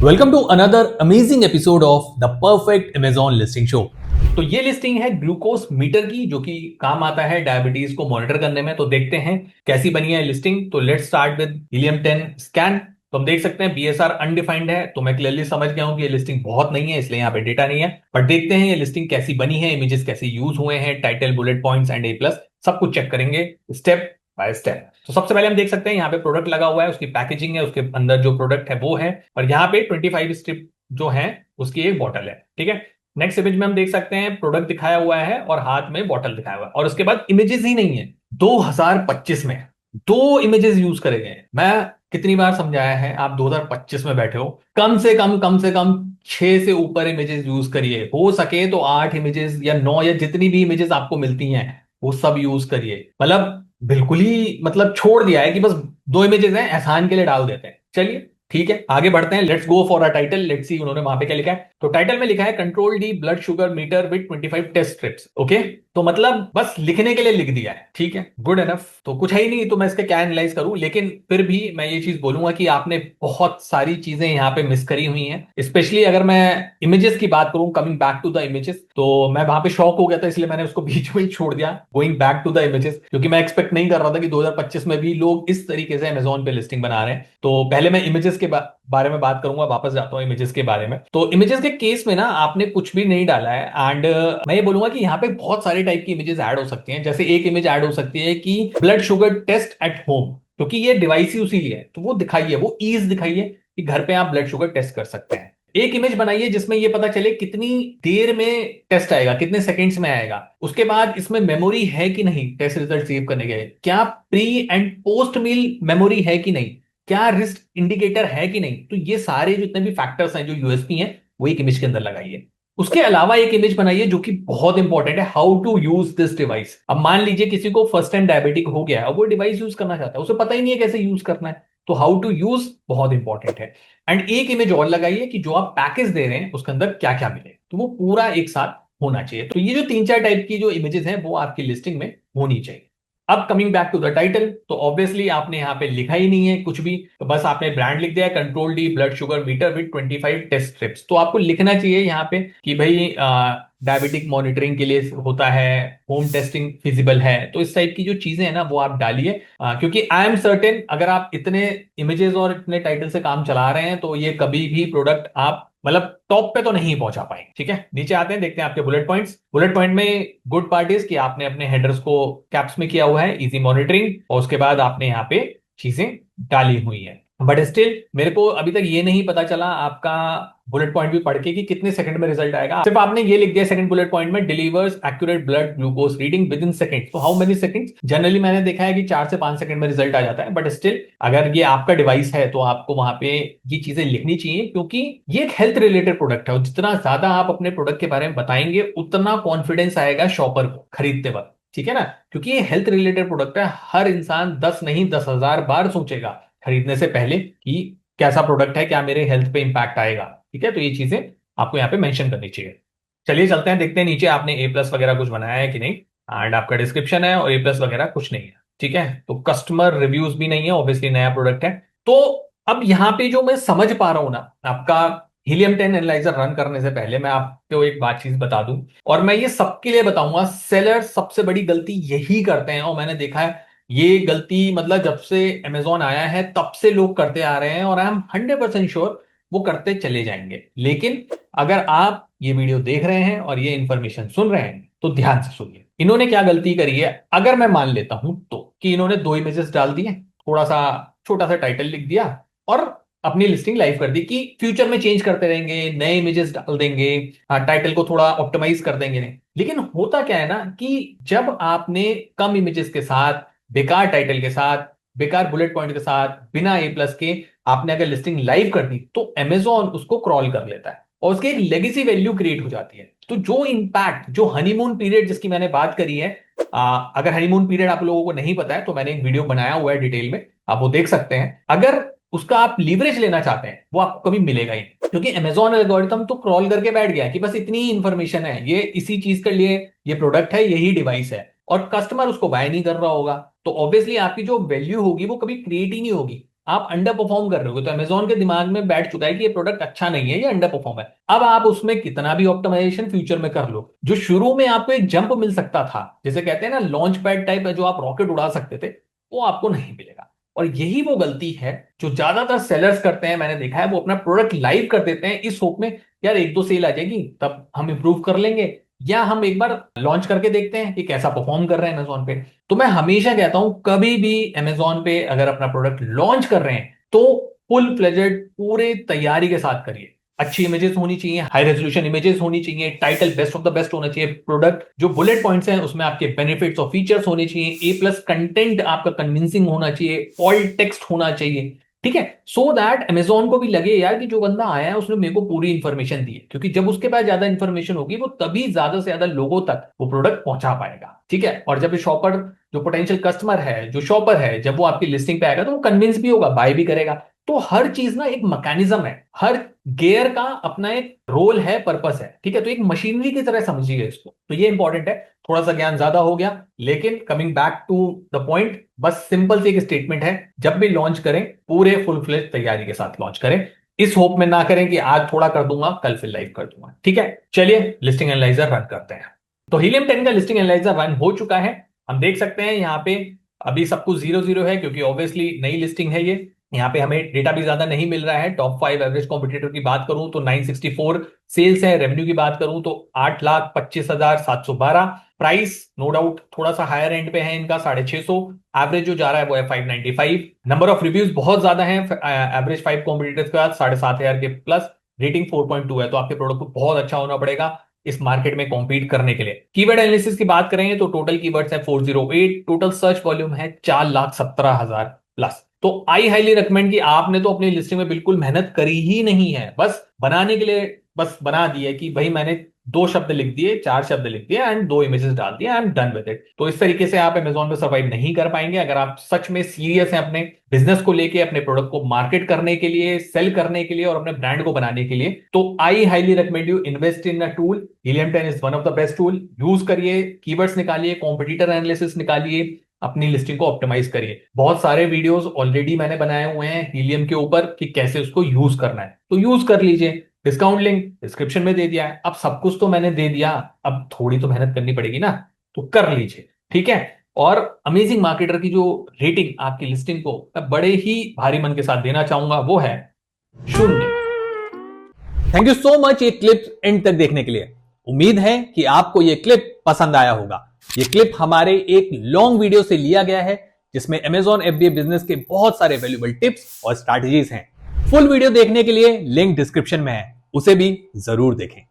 Welcome to another amazing episode of the perfect Amazon listing show. तो ये listing है glucose metre की, जो कि काम आता है डायबिटीज को मॉनिटर करने में। तो देखते हैं कैसी बनी है लिस्टिंग। तो let's start with helium 10 scan. तो हम देख सकते हैं बीएसआर अनडिफाइंड है, तो मैं क्लियरली समझ गया हूं कि ये लिस्टिंग बहुत नहीं है, इसलिए यहाँ पे डेटा नहीं है। बट देखते हैं ये लिस्टिंग कैसी बनी है, इमेजेस कैसे यूज हुए हैं, title, bullet points and A plus सब कुछ चेक करेंगे स्टेप बाय स्टेप। तो सबसे पहले हम देख सकते हैं यहाँ पे प्रोडक्ट लगा हुआ है, उसकी पैकेजिंग है, उसके अंदर जो प्रोडक्ट है वो है, और यहाँ पे 25 स्ट्रिप जो है उसकी एक बॉटल है। ठीक है, नेक्स्ट इमेज में हम देख सकते हैं प्रोडक्ट दिखाया हुआ है और हाथ में बॉटल दिखाया हुआ है, और उसके बाद इमेजेस ही नहीं है। 2025 में दो इमेजेस यूज करे गए हैं। मैं कितनी बार समझाया है, आप 2025 में बैठे हो, कम से कम 6 से ऊपर इमेजेस यूज करिए, हो सके तो 8 इमेजेस या 9 या जितनी भी इमेजेस आपको मिलती हैं वो सब यूज करिए। मतलब बिल्कुल ही मतलब छोड़ दिया है कि बस 2 इमेजेस हैं, एहसान के लिए डाल देते हैं। चलिए ठीक है, आगे बढ़ते हैं। Let's go for a title, let's see उन्होंने वहां पे क्या लिखा है। तो टाइटल में लिखा है control D blood sugar meter with 25 test strips. Okay, तो मतलब बस लिखने के लिए लिख दिया है, ठीक है, गुड एनफ। तो कुछ है ही नहीं, तो मैं इसका क्या एनालाइज करूं। लेकिन फिर भी मैं ये चीज बोलूंगा कि आपने बहुत सारी चीजें यहाँ पे मिस करी हुई हैं। स्पेशली अगर मैं इमेजेस की बात करूं, coming back to the images, तो मैं वहां पे शॉक हो गया था, इसलिए मैंने उसको बीच में ही छोड़ दिया, going back to the images, क्योंकि मैं एक्सपेक्ट नहीं कर रहा था कि 2025 में भी लोग इस तरीके से अमेजोन पे लिस्टिंग बना रहे हैं। तो पहले मैं इमेजेस के बारे में बात करूंगा, वापस जाता हूं इमेजेस के बारे में। तो इमेजेस के केस में ना आपने कुछ भी नहीं डाला है, एंड मैं ये बोलूंगा कि यहाँ पे बहुत सारे टाइप की इमेजेस ऐड हो सकती हैं। जैसे एक इमेज ऐड हो सकती है कि blood sugar test at home, क्योंकि ये डिवाइस ही उसी लिए है, तो वो दिखाइए, वो ईज दिखाइए कि घर पे आप ब्लड शुगर टेस्ट कर सकते हैं। एक इमेज बनाइए जिसमें ये पता चले कितनी देर में टेस्ट आएगा, कितने सेकंड्स में आएगा। उसके बाद इसमें मेमोरी है कि नहीं टेस्ट रिजल्ट सेव करने के, क्या pre and post meal memory है कि नहीं, क्या रिस्क इंडिकेटर है कि नहीं। तो ये सारे जितने भी फैक्टर्स हैं, जो यूएसपी हैं, वो एक इमेज के अंदर लगाइए। उसके अलावा एक इमेज बनाइए जो कि बहुत इंपॉर्टेंट है, how to use this device. अब मान लीजिए किसी को फर्स्ट टाइम डायबिटिक हो गया है और वो डिवाइस यूज करना चाहता है, उसे पता ही नहीं है कैसे यूज करना है, तो हाउ टू यूज बहुत इंपॉर्टेंट है। एंड एक इमेज और लगाइए कि जो आप पैकेज दे रहे हैं उसके अंदर क्या क्या मिले, तो वो पूरा एक साथ होना चाहिए। तो ये जो 3-4 टाइप की जो इमेजेस हैं वो आपकी लिस्टिंग में होनी चाहिए। अब coming back to the title, तो ऑब्वियसली आपने यहाँ पे लिखा ही नहीं है कुछ भी, तो बस आपने ब्रांड लिख दिया है control D blood sugar meter with 25 test strips. तो आपको लिखना चाहिए यहाँ पे कि भाई डायबिटिक मॉनिटरिंग के लिए होता है, होम टेस्टिंग फिजिबल है। तो इस टाइप की जो चीजें हैं ना वो आप डालिए, क्योंकि आई एम सर्टेन अगर आप इतने इमेजेस और इतने टाइटल से काम चला रहे हैं तो ये कभी भी प्रोडक्ट आप मतलब टॉप पे तो नहीं पहुंचा पाए। ठीक है, नीचे आते हैं, देखते हैं आपके बुलेट पॉइंट्स। बुलेट पॉइंट में गुड पार्ट इज कि आपने अपने हेडर्स को कैप्स में किया हुआ है, इजी मॉनिटरिंग, और उसके बाद आपने यहाँ पे चीजें डाली हुई है। बट स्टिल मेरे को अभी तक ये नहीं पता चला आपका बुलेट पॉइंट भी पढ़ के कि कितने सेकंड में रिजल्ट आएगा। सिर्फ आपने ये लिख दिया सेकंड बुलेट पॉइंट में, delivers accurate blood glucose reading with in second. तो हाउ मेनी सेकंड्स, जनरली मैंने देखा है कि 4 से 5 सेकंड में रिजल्ट आ जाता है। बट स्टिल अगर ये आपका डिवाइस है तो आपको वहां पे ये चीजें लिखनी चाहिए, क्योंकि ये एक हेल्थ रिलेटेड प्रोडक्ट है, और जितना ज्यादा आप अपने प्रोडक्ट के बारे में बताएंगे उतना कॉन्फिडेंस आएगा शॉपर को खरीदते वक्त। ठीक है ना, क्योंकि ये हेल्थ रिलेटेड प्रोडक्ट है। हर इंसान 10 नहीं 10,000 बार सोचेगा खरीदने से पहले कि कैसा प्रोडक्ट है, क्या मेरे हेल्थ पे इंपैक्ट आएगा। ठीक है, तो ये चीजें आपको यहाँ पे मेंशन करनी चाहिए। चलिए चलते हैं, देखते हैं नीचे आपने ए प्लस वगैरह कुछ बनाया है कि नहीं। एंड आपका डिस्क्रिप्शन है और ए प्लस वगैरह कुछ नहीं है। ठीक है, तो कस्टमर रिव्यूज भी नहीं है, ऑब्वियसली नया प्रोडक्ट है। तो अब यहाँ पे जो मैं समझ पा रहा हूं ना, आपका हीलियम 10 एनालाइजर रन करने से पहले मैं आपको एक बात चीज बता दूं, और मैं ये सबके लिए बताऊंगा। सेलर सबसे बड़ी गलती यही करते हैं, और मैंने देखा है ये गलती मतलब जब से अमेजोन आया है तब से लोग करते आ रहे हैं, और आई एम 100% श्योर वो करते चले जाएंगे। लेकिन अगर आप ये वीडियो देख रहे हैं और ये इंफॉर्मेशन सुन रहे हैं तो ध्यान से सुनिए, इन्होंने क्या गलती करी है। अगर मैं मान लेता हूं तो कि इन्होंने 2 इमेजेस डाल दिए, थोड़ा सा छोटा सा टाइटल लिख दिया, और अपनी लिस्टिंग लाइव कर दी कि फ्यूचर में चेंज करते रहेंगे, नए इमेजेस डाल देंगे, टाइटल को थोड़ा ऑप्टिमाइज कर देंगे। नहीं, लेकिन होता क्या है ना कि जब आपने कम इमेजेस के साथ, बेकार टाइटल के साथ, बेकार बुलेट पॉइंट के साथ, बिना ए प्लस के आपने अगर लिस्टिंग लाइव कर दी, तो अमेजोन उसको क्रॉल कर लेता है और उसकी एक लेगेसी वैल्यू क्रिएट हो जाती है। तो जो इंपैक्ट, जो हनीमून पीरियड जिसकी मैंने बात करी है, अगर हनीमून पीरियड आप लोगों को नहीं पता है तो मैंने एक वीडियो बनाया हुआ है डिटेल में, आप वो देख सकते हैं। अगर उसका आप लीवरेज लेना चाहते हैं वो आपको कभी मिलेगा ही नहीं, क्योंकि अमेजोन एल्गोरिथम तो क्रॉल करके बैठ गया कि बस इतनी ही इंफॉर्मेशन है, ये इसी चीज के लिए ये प्रोडक्ट है, यही डिवाइस है, और कस्टमर उसको बाय नहीं कर रहा होगा, तो ऑब्वियसली आपकी जो वैल्यू होगी वो कभी क्रिएट ही नहीं होगी। आप अंडर परफॉर्म कर रहे हो, तो अमेजोन के दिमाग में बैठ चुका है कि ये प्रोडक्ट अच्छा नहीं है, ये अंडर परफॉर्म है। अब आप उसमें कितना भी ऑप्टिमाइजेशन फ्यूचर में कर लो, जो शुरू में आपको एक जंप मिल सकता था, जैसे कहते हैं ना लॉन्च पैड टाइप है, जो आप रॉकेट उड़ा सकते थे, वो आपको नहीं मिलेगा। और यही वो गलती है जो ज्यादातर सेलर्स करते हैं, मैंने देखा है। वो अपना प्रोडक्ट लाइव कर देते हैं इस होप में यार एक दो सेल आ जाएगी तब हम इंप्रूव कर लेंगे, या हम एक बार लॉन्च करके देखते हैं कि कैसा परफॉर्म कर रहे हैं अमेजोन पे। तो मैं हमेशा कहता हूं कभी भी अमेजोन पे अगर अपना प्रोडक्ट लॉन्च कर रहे हैं तो फुल फ्लेजेड पूरे तैयारी के साथ करिए। अच्छी इमेजेस होनी चाहिए, हाई रेजोल्यूशन इमेजेस होनी चाहिए, title best of the best होना चाहिए, प्रोडक्ट जो बुलेट पॉइंट्स हैं उसमें आपके बेनिफिट्स और फीचर्स होने चाहिए, ए प्लस कंटेंट आपका कन्विंसिंग होना चाहिए, ऑल टेक्स्ट होना चाहिए, ठीक है, सो दैट अमेजोन को भी लगे यार कि जो बंदा आया है उसने मेरे को पूरी इंफॉर्मेशन दी है। क्योंकि जब उसके पास ज्यादा इंफॉर्मेशन होगी वो तभी ज्यादा से ज्यादा लोगों तक वो प्रोडक्ट पहुंचा पाएगा, ठीक है। और जब शॉपर, जो पोटेंशियल कस्टमर है, जो शॉपर है, जब वो आपकी लिस्टिंग पे आएगा तो वो कन्विंस भी होगा, बाय भी करेगा। तो हर चीज ना एक मैकेनिज्म है, हर गियर का अपना एक रोल है, पर्पस है, ठीक है। तो एक मशीनरी की तरह समझिए इसको, तो ये इंपॉर्टेंट है। थोड़ा सा ज्ञान ज्यादा हो गया, लेकिन coming back to the point, बस सिंपल सी एक स्टेटमेंट है, जब भी लॉन्च करें पूरे फुल फ्लेज तैयारी के साथ लॉन्च करें। इस होप में ना करें कि आज थोड़ा कर दूंगा कल फिर लाइव कर दूंगा, ठीक है। चलिए लिस्टिंग एनालाइजर रन करते हैं। तो हीलियम 10 का लिस्टिंग एनालाइजर रन हो चुका है। हम देख सकते हैं यहाँ पे अभी सब कुछ 0-0 है, क्योंकि ऑब्वियसली नई लिस्टिंग है ये। यहाँ पे हमें डेटा भी ज्यादा नहीं मिल रहा है। टॉप 5 एवरेज कॉम्पिटिटर की बात करूं तो 964 सेल्स है। रेवेन्यू की बात करूं तो 8,25,712। प्राइस नो डाउट थोड़ा सा हायर एंड पे है इनका, 650। एवरेज जो जा रहा है वो है 595। नंबर ऑफ रिव्यूज बहुत ज्यादा है एवरेज 5 कॉम्पिटिटर्स के बाद, 7,500 के प्लस। रेटिंग 4.2 है, तो आपके प्रोडक्ट को बहुत अच्छा होना पड़ेगा इस मार्केट में कॉम्पीट करने के लिए। कीवर्ड एनालिसिस की बात करेंगे तो टोटल कीवर्ड्स है 408। टोटल सर्च वॉल्यूम है 4,17,000 प्लस। तो आई हाईली रिकमेंड कि आपने तो अपनी लिस्टिंग में बिल्कुल मेहनत करी ही नहीं है, बस बनाने के लिए बस बना दी है कि भाई मैंने 2 शब्द लिख दिए, 4 शब्द लिख दिए एंड 2 इमेजेस डाल दिए, I am done with it. तो इस तरीके से आप अमेजोन पे सर्वाइव नहीं कर पाएंगे। अगर आप सच में सीरियस हैं अपने बिजनेस को लेके, अपने प्रोडक्ट को मार्केट करने के लिए, सेल करने के लिए और अपने ब्रांड को बनाने के लिए, तो I highly recommend you invest in a tool. Helium 10 is one of the best tool. Use करिए, कीवर्ड्स निकालिए, कॉम्पिटिटर एनालिसिस निकालिए, अपनी लिस्टिंग को ऑप्टिमाइज करिए। बहुत सारे वीडियोस ऑलरेडी मैंने बनाए हुए हैं हीलियम के ऊपर कि कैसे उसको यूज करना है, तो यूज कर लीजिए। डिस्काउंट लिंक डिस्क्रिप्शन में दे दिया है। अब सब कुछ तो मैंने दे दिया, अब थोड़ी तो मेहनत करनी पड़ेगी ना, तो कर लीजिए, ठीक है। और अमेजिंग मार्केटर की जो रेटिंग आपकी लिस्टिंग को मैं बड़े ही भारी मन के साथ देना चाहूंगा वो है 0। थैंक यू सो मच ये क्लिप एंड तक देखने के लिए। उम्मीद है कि आपको ये क्लिप पसंद आया होगा। ये क्लिप हमारे एक लॉन्ग वीडियो से लिया गया है, जिसमें अमेजॉन एफबीए बिजनेस के बहुत सारे वैल्यूएबल टिप्स और स्ट्रैटेजीज हैं। फुल वीडियो देखने के लिए लिंक डिस्क्रिप्शन में है, उसे भी जरूर देखें।